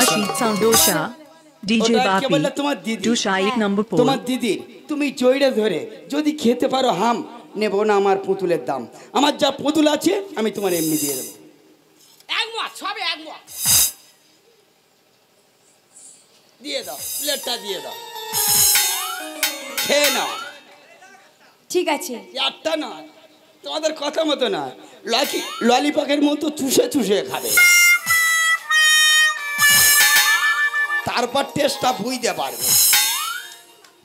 Ashit Sandosha, DJ Bapi, Dusha 8 number 4. তোমার দিদির তুমি জয়টা ধরে যদি খেতে পারো হাম নেব না আমার পুতুলের দাম আমার যা পুতুল আছে আমি তোমার এমনি দিয়ে দেব এক মাস সবে এক মাস দিয়ে দাও প্লেটটা দিয়ে দাও খেয়ে নাও ঠিক আছে একটা না তোমাদের কথা মতো না ললিপপের মতো চুষে চুষে খাবে তারপর টেস্টটা বুঝতে পারবে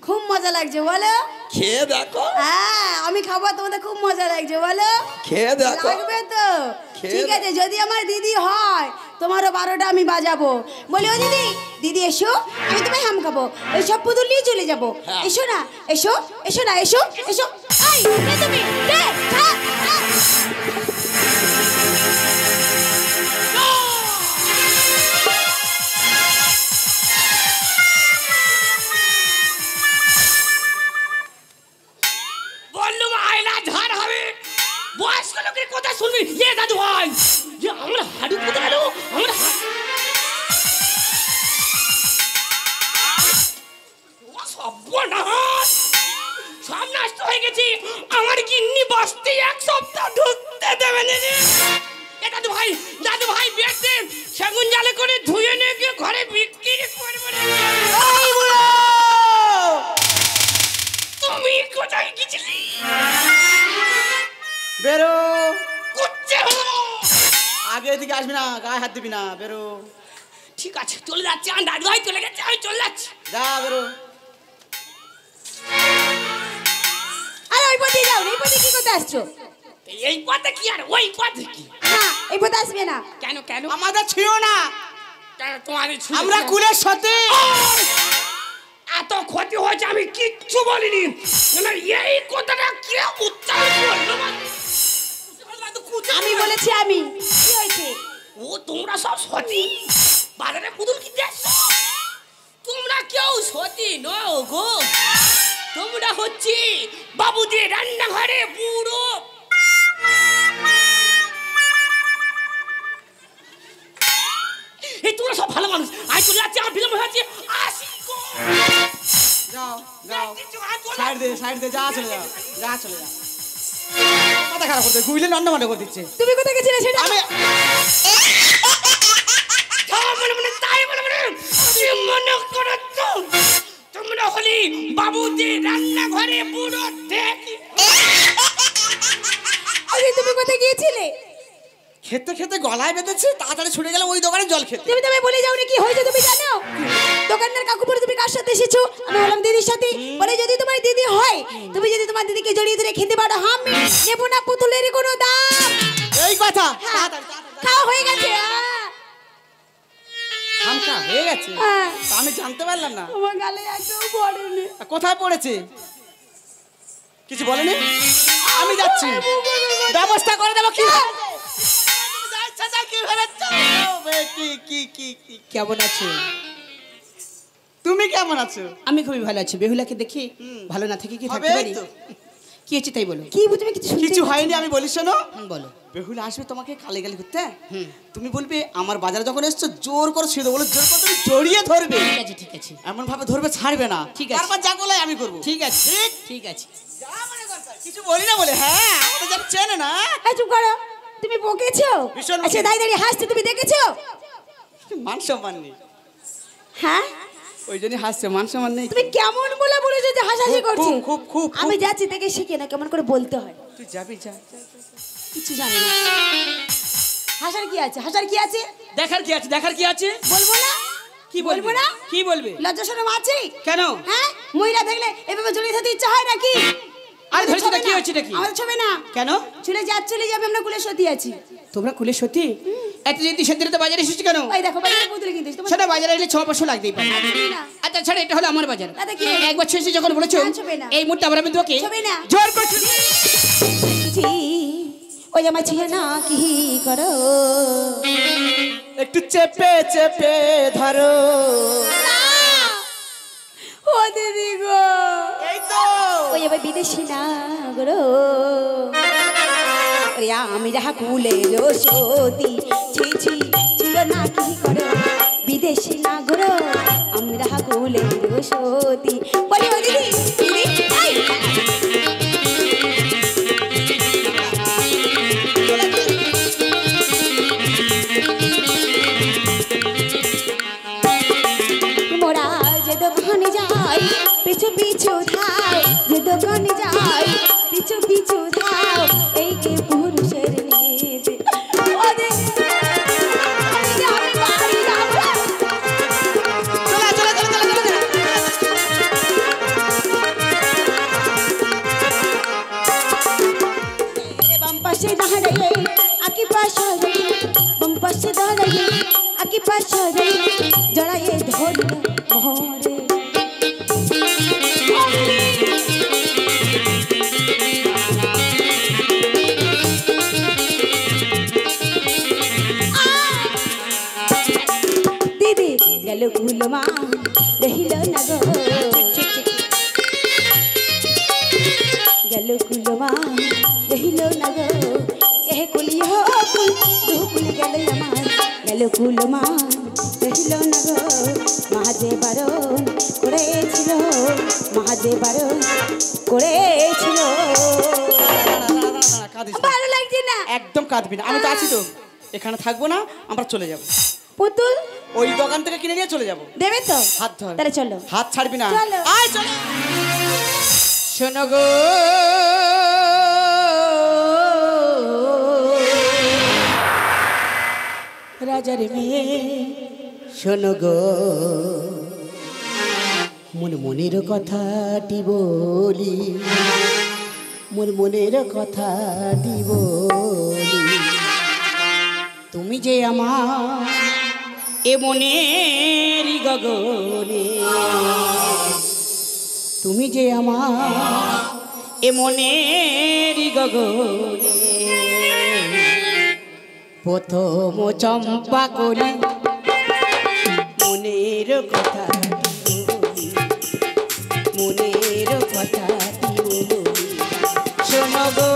খুব মজা লাগছে বলো খেয়ে দেখো হ্যাঁ আমি খাবো তোমাদের খুব মজা লাগছে বলো খেয়ে দেখো লাগবে তো ঠিক আছে যদি আমার দিদি হয় তোমারও 12টা আমি বাজাবো বলি ও দিদি দিদি এসো আমি তোমায় হাম খাবো ওই সব পুতুল নিয়ে চলে যাবো এসো না এসো এসো না এসো এসো এই কে তুমি কে বললুম আয়লা ঝাড় হবে বয়স্ক লোকের কথা শুনবি এ দাদু ভাই যে আমার হাড়ু কোথায় গেল আমার সব নষ্ট হয়ে গেছে আমার গিন্নি বসতে এক সপ্তাহ ঢুকতে দেবে না এ দাদু ভাই বেঁচে সেগুন জালে করে ধুয়ে নিয়ে গিয়ে ঘরে বিক্রি করবে তুমি কোথায় গেছিলি বেরো কুচ্ছে হলো আগে এদিকে আসবি না গায়ে হাত দিবি না বেরো ঠিক আছে চলে যাচ্ছি আমার দাদু ভাই চলে গেছে আমি চলে যাচ্ছি যা বেরো আরে ওই পথে যাও এই পথে কি করতে আসছো এই পথে কি আর ওই পথে কি না এই পথে আসবে না কেন কেন আমাদের ছিল না কেন তোমাদের আমরা কুলের সাথে এত ক্ষতি হয়েছে আমি কিচ্ছু বলিনি আমার এই কথাটা কে উচ্চারণ করলো আমি বলেছি আমি কি হয়েছে ও তোমরা সব সতী বাজারে পুতুল কিনতে আসছো তোমরা কেউ সতী নও গো তোমরা হচ্ছে বাবুজি রান্নাঘরে বুড়ো এই তোমরা সব ভালো মানুষ আজ চলে যাচ্ছে আমার বিলম্ব হয়েছে আসি গো যাও যাও সাইড দে যা চলে যা যা চলে যা মাথা খারাপ করতে গুইলে নন্না মান্না করে দিচ্ছে তুমি কোথায় গেছিলে সেটা আমি মনে তাই বলে মনে করছ তোমরা হলি বাবুজি রান্নাঘরে বুড়ো দেখি আরে তুমি কোথায় গিয়েছিলে খেতে খেতে গলায় বেঁধেছে তাড়াতাড়ি ছুটে গেল ওই দোকানে জল খেতে তুমি তবে বলে যাওনি কি হয়েছে তুমি জানো দোকানদার কাকু বলে তুমি কার সাথে এসেছো আমি বললাম দিদির সাথে বলে যদি তোমার দিদি হয় তুমি যদি তোমার দিদিকে জড়িয়ে ধরে খেতে পারো আমি নেব না পুতুলের কোনো দাম এই কথা খাওয়া হয়ে গেছে হামকা হয়ে গেছে আমি জানতে পারলাম না আমার গালে একদম পড়েনি কোথায় পড়েছে কিছু বলেনি আমি যাচ্ছি ব্যবস্থা করে দেবো কি কেমন আছো তুমি কেমন আছো আমি খুবই ভালো আছি বেহুলাকে দেখি ভালো না থেকে কি থাকতে পারি কি হচ্ছে তাই বলো কি তুমি কিছু হয়নি আমি বলি শোনো বলো বেহুলা আসবে তোমাকে কালে গালি করতে তুমি বলবে আমার বাজারে যখন এসছো জোর করে শুয়ে বলো জোর করে তুমি জড়িয়ে ধরবে ঠিক আছে ঠিক আছে এমন ভাবে ধরবে ছাড়বে না ঠিক আছে তারপর যা বলে আমি করব ঠিক আছে ঠিক আছে কিছু বলি না বলে হ্যাঁ আমাদের যা চেনে না এই চুপ করো তুমি বকেছো আচ্ছা দাঁড়িয়ে হাসতে তুমি দেখেছো মান সম্মান নেই হ্যাঁ ওই জন্যই হাসছে মান সম্মান নেই তুমি কেমন বলেছো যে হাসাহাসি করছো খুব খুব আমি যাচ্ছি দেখে শিখে না কেমন করে বলতে হয় তুই যাবি যা কিছু জানি না হাসার কি আছে দেখার কি আছে বলবো না কি বলবো না কি বলবে লজ্জা শরম আছে কেন হ্যাঁ মহিলা দেখলে এভাবে জড়িয়ে থাকতে ইচ্ছা হয় নাকি আরে ধরেছো না কি হচ্ছে নাকি আমাদের ছবে না কেন চলে যাবে আমরা কুলে সতী আছি তোমরা কুলে সতী এত যদি সেদিন তো বাজারে এসেছো কেন ওই দেখো বাজারে পুতুল কিনতে তোমার সেটা বাজারে এলে 6-500 লাগতেই পারে আচ্ছা ছাড় এটা হলো আমার বাজার একবার শেষে যখন বলেছো এই মুহূর্তে আবার আমি তোকে জোর করছি ওই আমার ছিল না কি করো একটু চেপে চেপে ধরো ও দিদি গো এই তো ওই আবার বিদেশি না গো আমি যাহা কুলে সতী ছি ছি ছিল না কি করো দেশি নাগর আমরা কুলের সতী বলি ও দিদি দিদি এই মোরা যে দোকানে যাই পিছু পিছু ধাই যে দোকানে যাই পিছু পিছু ধাও এই যে পুরুষের নীতি ওদের আমি বাড়ি যাব চলা চলা চলা চলা চলা বাম পাশে দাঁড়াইয়ে আকি পাশে বাম পাশে দাঁড়াইয়ে আকি পাশে জড়াইয়ে ধরল মোহরে দিদি গেল গুলমা রহিল না গো গেল গুলমা রহিল না গো এ কুলি হো কুল দু কুল গেল আমার গেল গুলমা রহিল না গো মহাদেব বারণ করেছিল মহাদেব বারণ করেছিল কাঁদিস না। ভালো লাগছে না একদম কাঁদবি না, আমি তো আছি তো, এখানে থাকবো না, আমরা চলে যাব। পুতুল ওই দোকান থেকে কিনে নিয়ে চলে যাব। দেবে তো হাত ধর, তাহলে চলো হাত ছাড়বি না। চলো। আয় চলো। শোনো গো রাজার মেয়ে, শোনো গো মোর মনের কথাটি বলি, মোর মনের কথাটি বলি। তুমি যে আমার এ মনের গগনে, তুমি যে আমার এ মনের গগনে, প্রথম চম্পা করি মনের কথা বলি, মনের কথা বলি। শোনো গো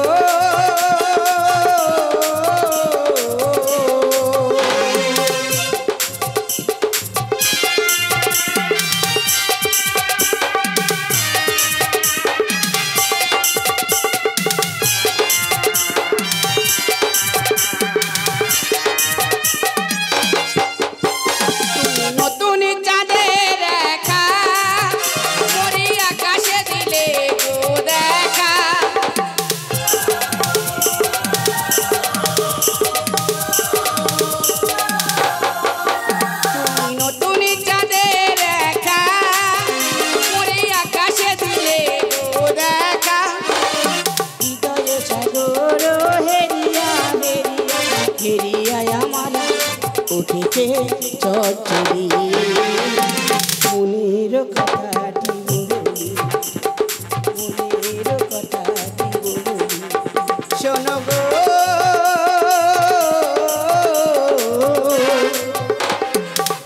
নতুন চাঁদের রেখা পরি আকাশে দিলে গো দেখা, নতুন চাঁদের রেখা পরি আকাশে দিলে গো দেখা। হৃদয় সাগর হেরিয়া হেরিয়া হেরিয়া আমার উঠেছে চচ্চড়ি, মনের কথাটি বলি, মনের কথাটি বলি। শোনো গো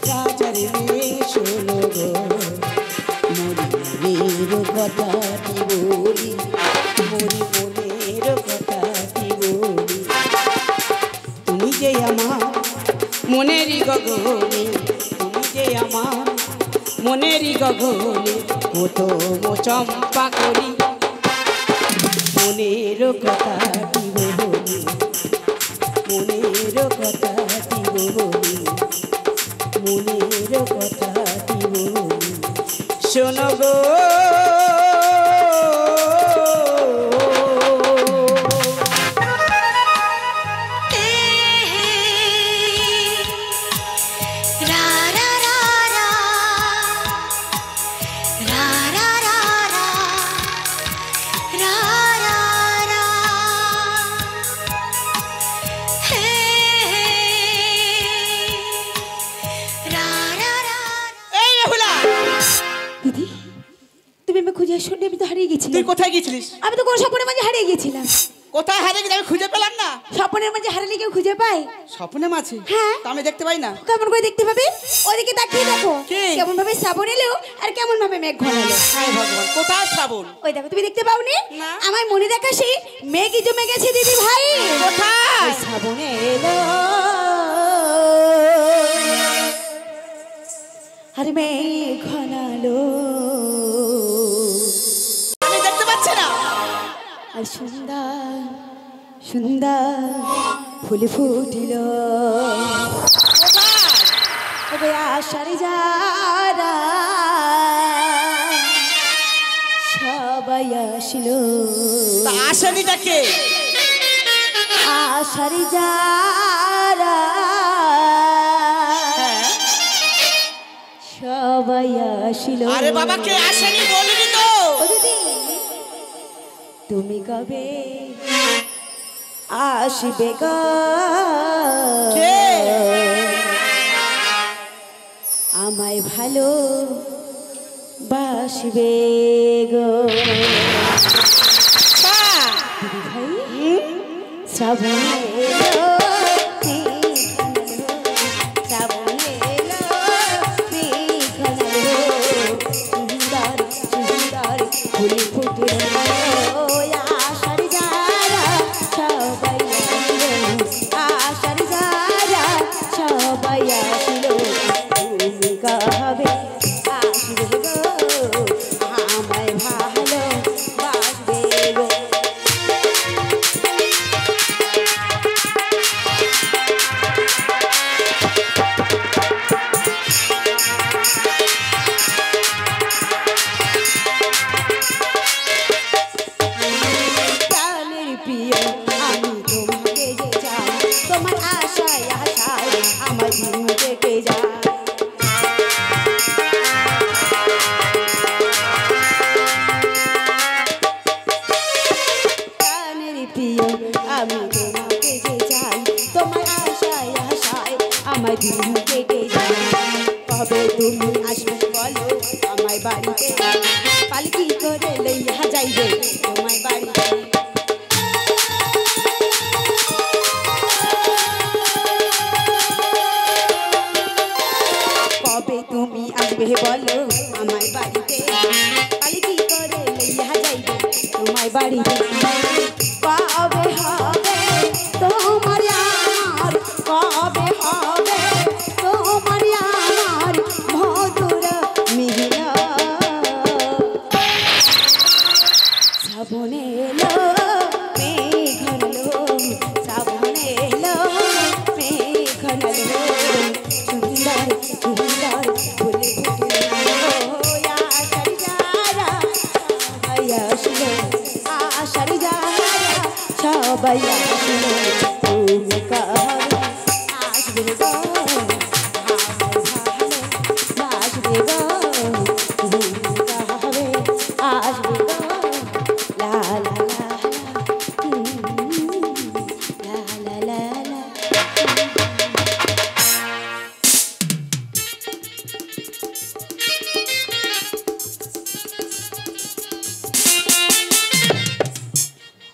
রাজার মেয়ে, শোনো গো মনের কথাটি বলি, মনের কথাটি বলি। তুমি যে আমার মনেরই গগনে, তুমি যে আমার মনেরই গগনে, প্রথম চম্পা করি মনের কথাটি বলি, মনের কথাটি বলি, মনের কথাটি বলি। শোনো গো দিদি তুমি আমাকে খুঁজে আসো, আমি তো হারিয়ে গেছিলাম। তুই কোথায় গেছিলিস? আমি তো কোন স্বপ্নের মাঝে হারিয়ে গেছিলাম। কোথায় হারিয়ে গেছিস? আমি খুঁজে পেলাম না। স্বপ্নের মাঝে হারালে কেউ খুঁজে পায়? স্বপ্নে মাছি? হ্যাঁ। তা আমি দেখতে পাই না। কেমন করে দেখতে পাবে? ওদিকে তাকিয়ে দেখো, কি? কেমন ভাবে শ্রাবণ এলো আর কেমন ভাবে মেঘ ঘনালো। হায় ভগবান, কোথায় শ্রাবণ? ওই দেখো, তুমি দেখতে পাওনি? না। আমার মনে দেখা সেই মেঘই জমে গেছে দিদি ভাই। কোথায়? শ্রাবণ এলো, আর মেঘ ঘনালো আমি দেখতে পাচ্ছি না। আর সুন্দর সুন্দর ফুল ফুটিল ওরে আশার যারা সবাই আসিল। তা আসেনিটা কে? আশার যারা সবাই আসিল। আরে বাবা কে আসেনি বলিনি তো। ও দিদি তুমি কবে আসবে গো? কে? আমায় ভালো বাসবে গো। দিদি ভাই শ্রাবণ এলো শ্রাবণ এলো মেঘনালো সুন্দর সুন্দর ফুল ফুটল আশার যারা সবাই আসিল। আশার যারা সবাই আসিল। তুমি কবে আসবে গো? আমায় ভালো বাসবে গো। প্রাণের প্রিয় আমি তোমাকে যে চাই, তোমার আশায় আশায় আমার দিন কেটে যায়। প্রাণের প্রিয় আমি তোমাকে যে চাই, তোমার আশায় আশায় আমার দিন কেটে যায়। কবে তুমি আসবে বলো আমায় বাড়িতে, পালকি করে লইয়া যাইবে তোমায় বাড়িতে। কবে তুমি আসবে বলো আমায় বাড়িতে, পালকি করে লইয়া যাইবে তোমায় বাড়িতে। কবে হবে তোমার আমার, কবে হবে তোমার আমার মধুর মিলন। শ্রাবণ এলো মেঘ ঘনালো, শ্রাবণ এলো মেঘ ঘনালো সুন্দর সুন্দর ফুল ফুটল আশার যারা সবাই আসিল। আশার যারা সবাই আসিল। তুমি কবে আসবে গো? আসবে গো? তুমি কবে আসবে গো? লা লা লা লা লা লা লা।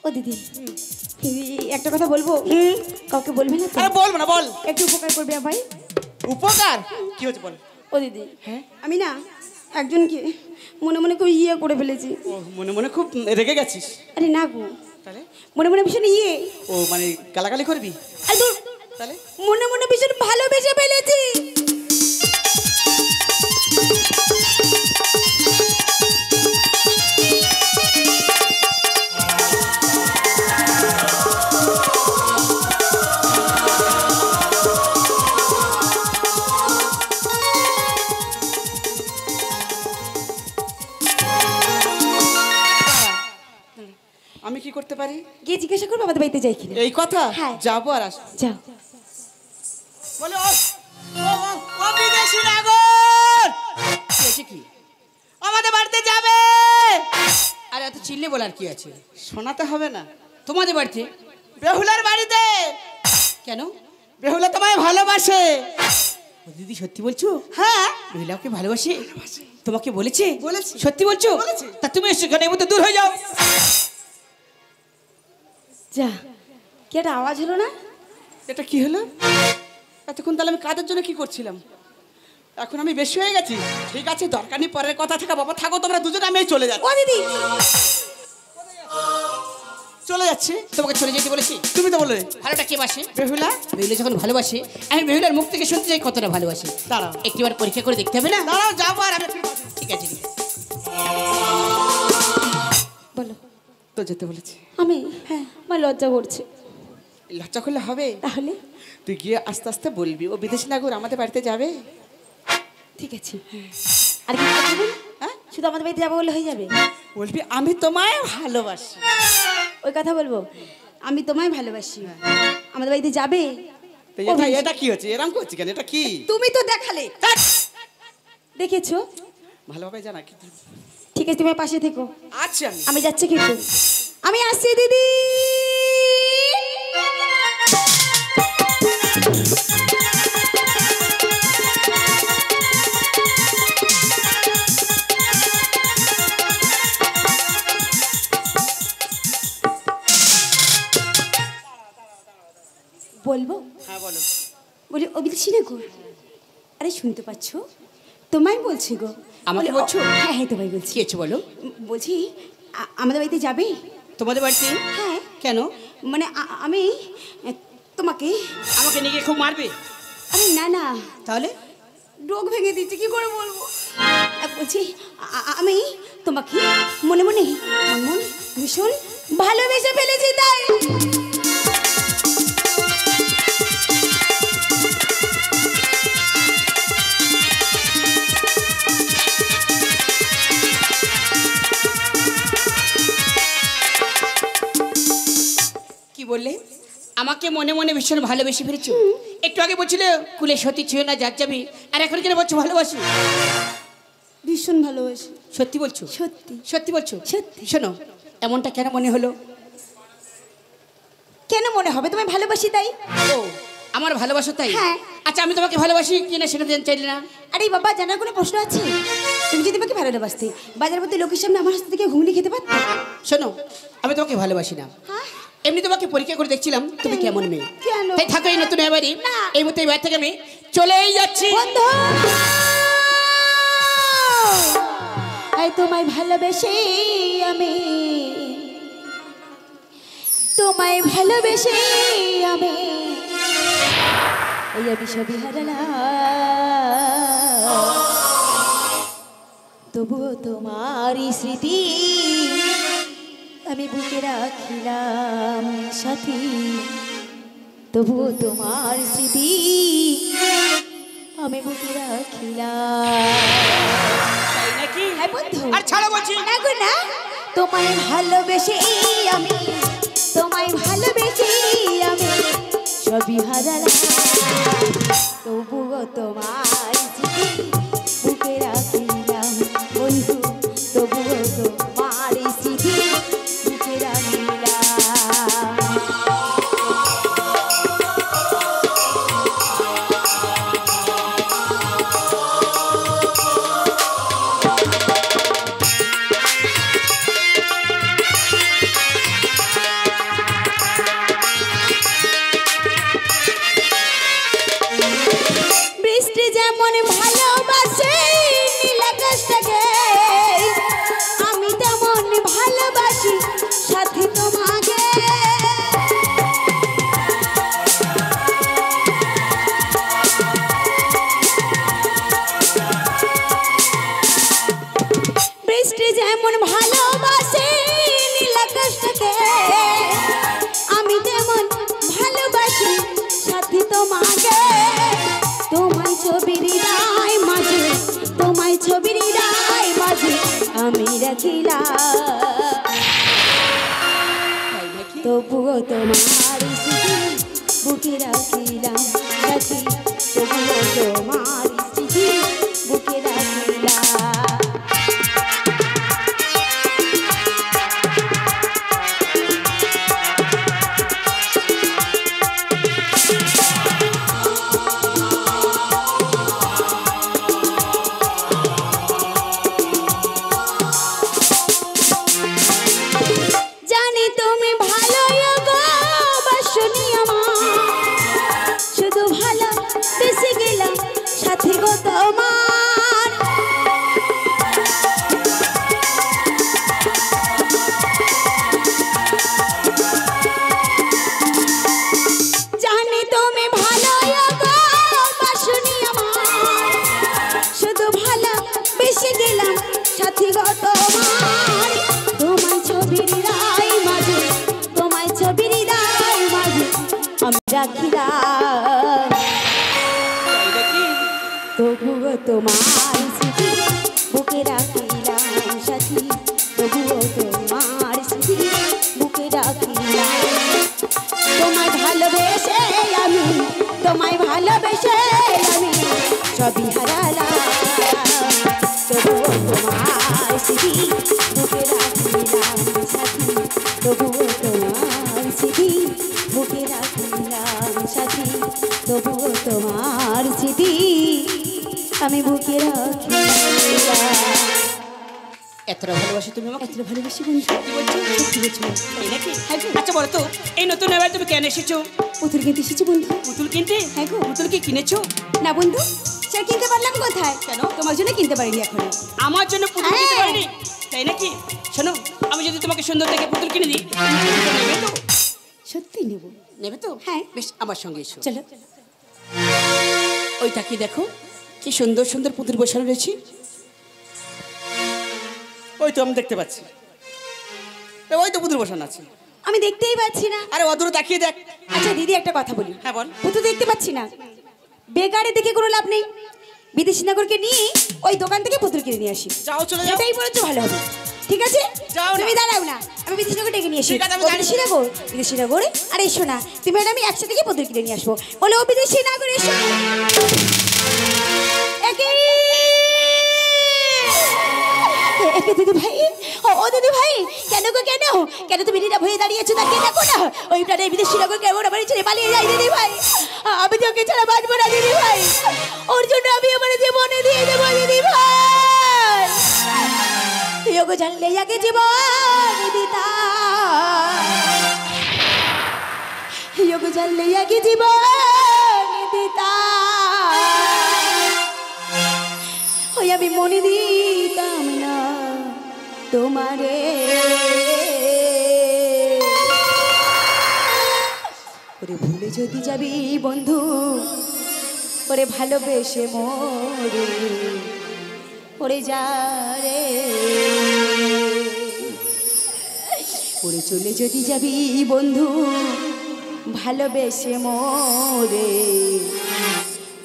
ও দিদি একটা কথা বলবো, কাউকে বলবি না তো? আরে বলবো না, বল। একটু উপকার করবি ভাই। উপকার কি হচ্ছে বল? ও দিদি আমি না একজনকে মনে মনে খুব ইয়ে করে ফেলেছি। ও মনে মনে খুব রেগে গেছিস? আরে না গো, তাহলে মনে মনে ভীষণ ইয়ে, ও মানে গালাগালি করবি? আরে ধুর, তাহলে মনে মনে ভীষণ ভালোবেসে ফেলেছি। আমি কি করতে পারি? গিয়ে জিজ্ঞাসা করবো আমাদের বাড়িতে যাই কিনা। এই কথা? হ্যাঁ। যাবো আর আসবো। যাও। বলে ও বিদেশি নাগর কি আমাদের বাড়িতে যাবে। আরে এত চিল্লে বলার কি আছে? শোনাতে হবে না? তোমাদের বাড়িতে? বেহুলার বাড়িতে। কেন? বেহুলা তোমায় ভালোবাসে। ও দিদি সত্যি বলছো? হ্যাঁ বেহুলা ওকে ভালোবাসে? তোমাকে বলেছে? বলেছে। সত্যি বলছো? বলেছে। তা তুমি সেখানে মধ্যে দূর হয়ে যাও। যা, কি একটা আওয়াজ হলো না? এটা কি হলো? এতক্ষণ তাহলে আমি কাদের জন্য কি করছিলাম? এখন আমি বেশি হয়ে গেছি। ঠিক আছে, দরকার নেই, পরের কথা থাকা বাবা, থাকো তোমরা দুজন, আমি চলে যাচ্ছি। ও দিদি চলে যাচ্ছে। তোমাকে চলে যেতে বলেছি? তুমি তো বললে ভালোটা কে বাসে? বেহুলা। বেহুলা যখন ভালোবাসে, আমি বেহুলার মুখ থেকে শুনতে চাই কতটা ভালোবাসে। দাঁড়াও, একটিবার পরীক্ষা করে দেখতে হবে না? দাঁড়াও, যাবো আর আমি ঠিক আছে, ঠিক আছে। বলো। তো যেতে বলেছি আমি? হ্যাঁ, আমার লজ্জা করছে। লজ্জা করলে হবে? তাহলে তুই গিয়ে আস্তে আস্তে বলবি ও বিদেশি নাগর আমাদের বাড়িতে যাবে। ঠিক আছে। আর কি কথা বল? হ্যাঁ, শুধু আমাদের বাড়িতে যাবো বলে হয়ে যাবে? বলবি আমি তোমায় ভালোবাসি। ওই কথা বলবো, আমি তোমায় ভালোবাসি। আমাদের বাড়িতে যাবে? তো এটা কি হচ্ছে? এরকম করছি কেন? এটা কি? তুমি তো দেখালে, দেখেছো? ভালোভাবে জানা কি? ঠিক আছে, তুমি পাশে থেকো। আচ্ছা, আমি যাচ্ছি কিন্তু। আমি আসছি দিদি। বলবো? হ্যাঁ বলো। বলি ও বিদেশি না গো। আরে শুনতে পাচ্ছ? তোমায় বলছি গো। আমাকে বলি, বলছো? হ্যাঁ হ্যাঁ, তোমায় বলছি। কি হচ্ছে বলো? বলছি আমাদের বাড়িতে যাবে? তোমাদের বাড়িতে? হ্যাঁ। কেন? মানে আমি তোমাকে। আমাকে নিয়ে গিয়ে খুব মারবে? আরে না না, তাহলে? রোগ ভেঙে দিচ্ছে, কি করে বলবো। বলছি আমি তোমাকে মনে মনে ভীষণ ভালোবেসে ফেলেছি, তাই। কি বললে? আমাকে মনে মনে ভীষণ ভালোবেসে ফেলেছো? একটু আগে বলছিলে কুলে সতী ছুঁয়ে না যার যাবি, আর এখন কেন বলছো ভালোবাসি? ভীষণ ভালোবাসি। সত্যি বলছো? সত্যি সত্যি বলছো? সত্যি। শোনো, এমনটা কেন মনে হলো? কেন মনে হবে? তোমায় ভালোবাসি তাই। ও, আমার ভালোবাসো তাই? হ্যাঁ। আচ্ছা, আমি তোমাকে ভালোবাসি কিনা সেটা জানতে চাইলে না? আরে বাবা, জানার কোনো প্রশ্ন আছে? তুমি যদি আমাকে ভালোবাসতে, বাজার প্রতি লোকের সামনে আমার হাত থেকে ঘুগনি খেতে পারতে। শোনো, আমি তোমাকে ভালোবাসি না, হ্যাঁ? এমনি তোমাকে পরীক্ষা করে দেখছিলাম তুমি কেমন মেয়ে। কেন? তাই থাকো এই নতুন এবারই। না। এই মুহূর্তে এই বাড়ি থেকে আমি চলেই যাচ্ছি। বন্ধু, আই তোমায় ভালোবেসে আমি, তোমায় ভালোবেসে আমি, এই আমি সবই হারালাম, তবুও তোমারই স্মৃতি আমি বুকে রাখিলাম সাথী, তবুও তোমার স্মৃতি আমি বুকে রাখিলাম। তাই নাকি? হ্যাঁ বন্ধু। আর ছাড়ো বলছি। না গো না, তোমায় ভালোবেসে আমি, তোমায় ভালোবেসে আমি সবই হারালাম, তবুও তোমার স্মৃতি বুকে রাখিলাম বন্ধু, তবুও তোমার স্মৃতি বুকে রাখিলাম। বৃষ্টি যেমন ভালোবাসে নীল আকাশটাকে, আমি তেমন ভালোবাসি সাথী তোমাকে। বৃষ্টি যেমন ভালোবাসে নীল আকাশটাকে, আমি তেমন ভালোবাসি সাথী তোমাকে। তোমায় ছবির হৃদয় মাঝে, তোমায় ছবির হৃদয় মাঝে আমি রাখিলাম, তবুও তোমার স্মৃতি বুকে রাখিলাম সাথী, তবুও তোমার স্মৃতি বুকে রাখিলাম। জানি তুমি ভালো গো বাসনি আমার, শুধু ভালো বেশি গেলাম সাথে রাখিলাম তবুও তোমার স্মৃতি বুকে রাখিলাম সাথী তবুও তোমার স্মৃতি বুকে রাখিলাম তোমায় ভালোবেসে আমি তোমায় ভালোবেসে আমি সবই হারালাম তবুও তোমার স্মৃতি বুকে রাখিলাম সাথী তবুও তোমার স্মৃতি বুকে রাখিলাম সাথী তবুও তোমার স্মৃতি আমি বুকে রাখিলাম এতটা ভালোবাসি তুমি আমাকে? এত ভালোবাসি বন্ধু কি বলছো? সত্যি বলছো তাই নাকি? আচ্ছা বলো তো এই নতুন এবার তুমি কেন এসেছো? পুতুল কিনতে এসেছি বন্ধু পুতুল কিনতে? হ্যাঁ গো। পুতুল কি কিনেছো? না বন্ধু সে কিনতে পারলাম কোথায় কেন? তোমার জন্য কিনতে পারিনি এখনো আমার জন্য পুতুল কিনতে হ্যাঁ। পারিনি তাই নাকি? শোনো আমি যদি তোমাকে সুন্দর দেখে পুতুল কিনে দিই তুমি নেবে তো? সত্যি নেব নেবে তো? হ্যাঁ। বেশ আমার সঙ্গে এসো। চলো ওই তাকিয়ে দেখো কি সুন্দর সুন্দর পুতুল বসানো রয়েছে। ওই তো আমি দেখতে পাচ্ছি ওই তো পুতুল বসানো আছে। আমি দেখতেই পাচ্ছি না আরে অদূরে তাকিয়ে দেখ। আচ্ছা দিদি একটা কথা বলি হ্যাঁ বল। পুতুল দেখতে পাচ্ছি না বেকারে দেখে কোনো লাভ নেই বিদেশি নাগরকে নিয়ে ওই দোকান থেকে পুতুল কিনে নিয়ে আসি যাও চলে যাও। এটাই বলেছো ভালো হবে ঠিক আছে যাও না। তুমি দাঁড়াও না আমি বিদেশি নাগর ডেকে নিয়ে আসি ঠিক আছে, আমি ও জানি। বিদেশি নাগর আরে এসো না তুমি আর আমি একসাথে গিয়ে পুতুল কিনে নিয়ে আসবো বলে ও বিদেশি নাগর এসো দিদি ভাই ও দিদি ভাই কেন গো কেন কেন তুমি নীরব হয়ে দাঁড়িয়েছো তাকে দেখো না ওই প্রাণের বিদেশি লোক কেমন আমার ছেড়ে পালিয়ে যায় দিদি ভাই আমি তো ওকে ছাড়া বাঁচবো না দিদি ভাই ওর জন্য আমি আমার জীবনে দিয়ে দেবো দিদি ভাই তুই ওকে জানলে আগে জীবন দিতা ওকে জানলে আগে জীবন দিতা ওই আমি মনে দিতাম না তোমারে ওরে ভুলে যদি যাবি বন্ধু ওরে ভালোবেসে মরে ওরে যা রে ওরে চলে যদি যাবি বন্ধু ভালোবেসে মরে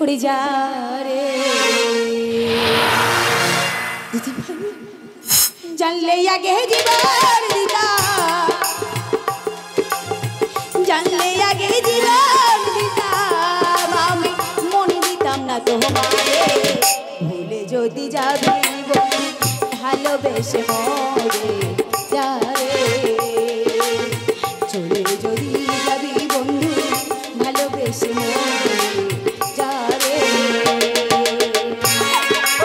ওরে যা রে দিদি ভাই জানলে আগে জীবন দিতা জানলে আগে জীবন দিতাম আমি মনে দিতাম না তোমারে ভুলে যদি যাবি বন্ধু ভালোবেসে মরে যা রে চলে যদি যাবি বন্ধু ভালোবেসে মরে যা রে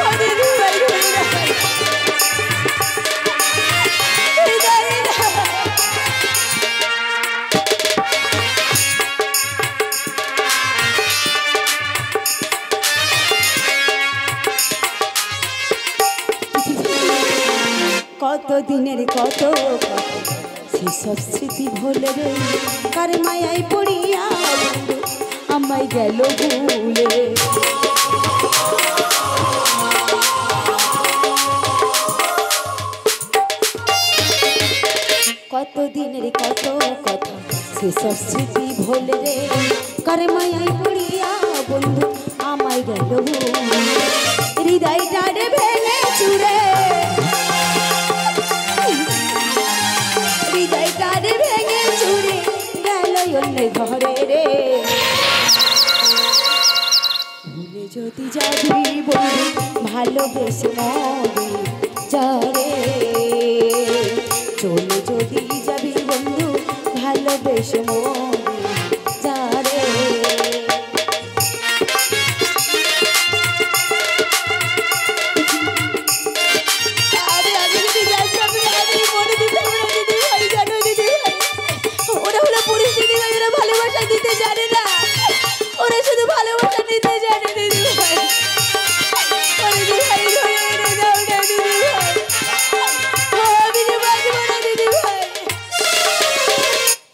ও দিদি ভাই কত দিনের কত সেসব স্মৃতি ভুলে রে কার মায়ায় পড়িয়া বন্ধু আমায় গেল ভুলে কত দিনের কত কথা সেসব স্মৃতি ভুলে রে কার মায়ায় পড়িয়া বন্ধু আমায় গেল ভুলে হৃদয়টা রে ভেঙে চুরে হৃদয়টারে ভেঙে চুরে গেল অন্য ঘরে রে ভুলে যদি যাবি বন্ধু ভালোবেসে মরে যা রে চলে যদি যাবি বন্ধু ভালোবেসে মরে যা রে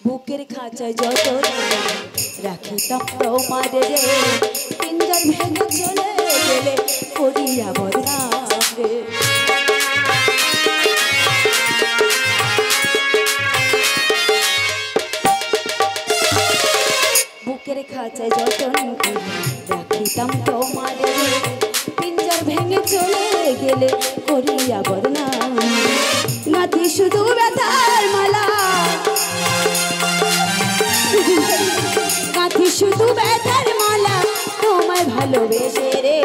বুকের খাঁচায় যত রাখিতাম তোমার রে পিঞ্জর ভেঙে চলে গেলে করিয়া বদনাম রে বুকের কাছে যতন করে রাখিতাম তোমারে পিঞ্জর ভেঙে চলে গেলে করিয়া বদনাম গাঁথি শুধু ব্যথার মালা গাঁথি শুধু ব্যথার মালা তোমায় ভালোবেসে রে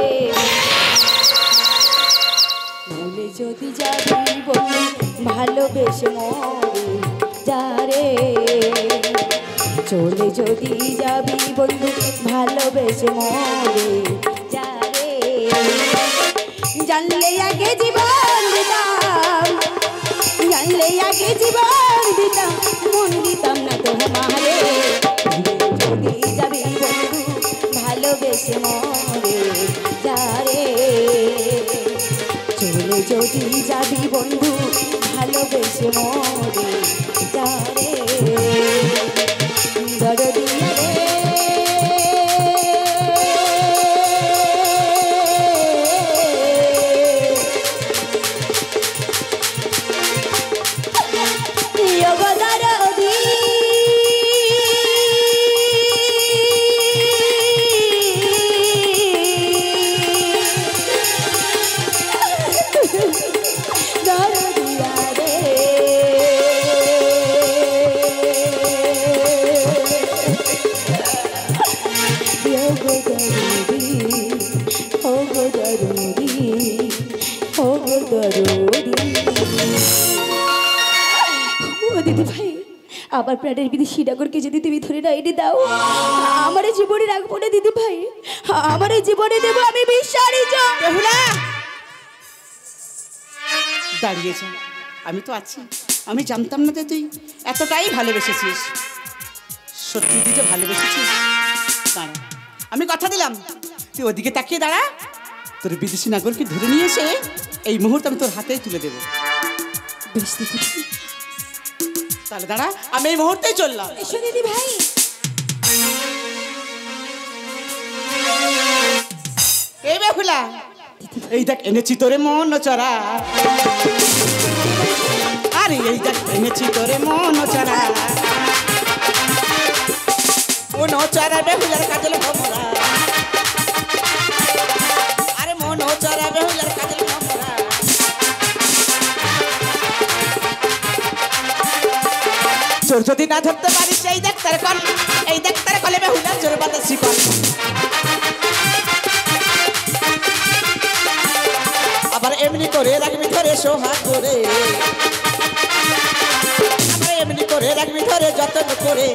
ভুলে যদি যাবি বলে ভালোবেসে মরে যারে চলে যদি যাবি বন্ধু ভালোবেসে মরে যারে জানলে আগে জীবন দিতাম জানলে আগে জীবন দিতাম মন দিতাম না তোমারে যদি যাবি বন্ধু ভালোবেসে মরে যারে চলে যদি যাবি বন্ধু ভালোবেসে মরে যারে দরদিয়া রে আবার প্রাণের বিদেশি ডাগরকে যদি তুমি ধরে না এনে দাও আমার জীবনে রাখবো না দিদি ভাই আমার জীবনে দেবো আমি বিশ্বাস দাঁড়িয়েছ আমি তো আছি আমি জানতাম না যে তুই এতটাই ভালোবেসেছিস সত্যি তুই যে ভালোবেসেছিস দাঁড়া আমি কথা দিলাম তুই ওদিকে তাকিয়ে দাঁড়া তোর বিদেশি নাগরকে ধরে নিয়ে এসে এই মুহূর্তে আমি তোর হাতেই তুলে দেবো তাহলে দাঁড়া আমি এই মুহূর্তেই চললাম এসো দিদি ভাই এই বেহুলা এই দেখ এনেছি তোরে মন চড়া আরে এই দেখ এনেছি তোরে মন চড়া মন চড়া বেহুলার কাজল ভমরা আরে মন চড়া বেহুলার কাজল ভমরা চোর যদি না ধরতে পারিস এই দেখ তার কল এই দেখ তার কলে বেহুলা চোর বাতাসি কল আবার এমনি করে রাখবি ধরে সোহাগ করে আবার এমনি করে রাখবি ধরে যত্ন করে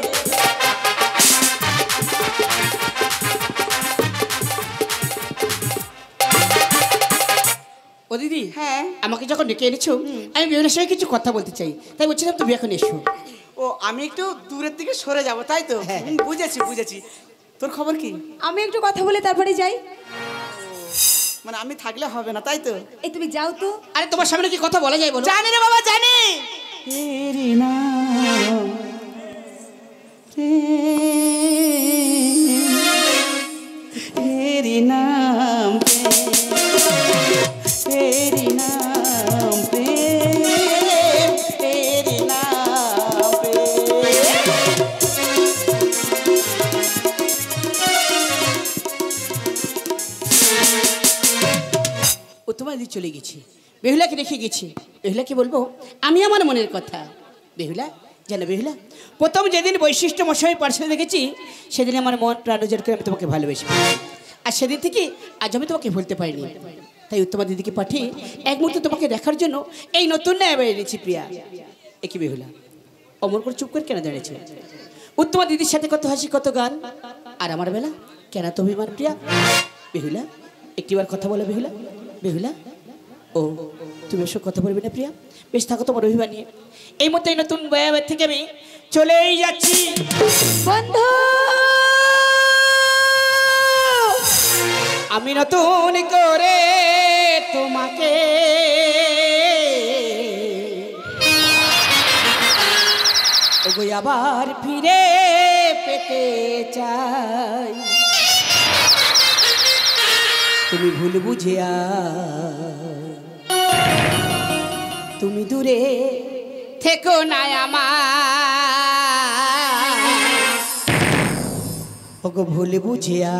ও দিদি হ্যাঁ আমাকে যখন ডেকে এনেছো আমি বিয়ের সঙ্গে কিছু কথা বলতে চাই তাই বলছিলাম তুমি এখন এসো ও আমি একটু দূরের দিকে সরে যাব তাই তো বুঝেছি বুঝেছি তোর খবর কি আমি একটু কথা বলে তারপরে যাই মানে আমি থাকলে হবে না তাই তো এই তুমি যাও তো আরে তোমার সামনে কি কথা বলা যায় বলো জানি রে বাবা জানি তেরি নাম तेरी नाम तेरी नाम पे तेरी नाम पे ও তোমার দিদি চলে গেছে বেহুলাকে রেখে গেছি বেহুলাকে বলবো আমি আমার মনের কথা বেহুলা জানো বেহুলা প্রথম যেদিন বৈশিষ্ট্য মশাই পার্সেলে দেখেছি সেদিন আমার মন প্রাণ উজাড় করে আমি তোমাকে ভালোবেসে আর সেদিন থেকে আজ আমি তোমাকে ভুলতে পারিনি তাই উত্তমা দিদিকে পাঠিয়ে এক মুহূর্তে তোমাকে দেখার জন্য এই নতুন না এবার এনেছি প্রিয়া একই বেহুলা অমর করে চুপ করে কেন দাঁড়িয়েছে উত্তমা দিদির সাথে কত হাসি কত গান আর আমার বেলা কেন তো অভিমান প্রিয়া বেহুলা একটিবার কথা বলো বেহুলা বেহুলা ও তুমি এসব কথা বলবে না প্রিয়া বেশ থাকো তোমার অভিমান নিয়ে এই মতো নতুন বয়াবের থেকে আমি চলেই যাচ্ছি বন্ধু আমি নতুন করে তোমাকে ওগো আবার ফিরে পেতে চাই তুমি ভুল বুঝিয়া তুমি দূরে থেকো না আমার ওগো ভুল বুঝিয়া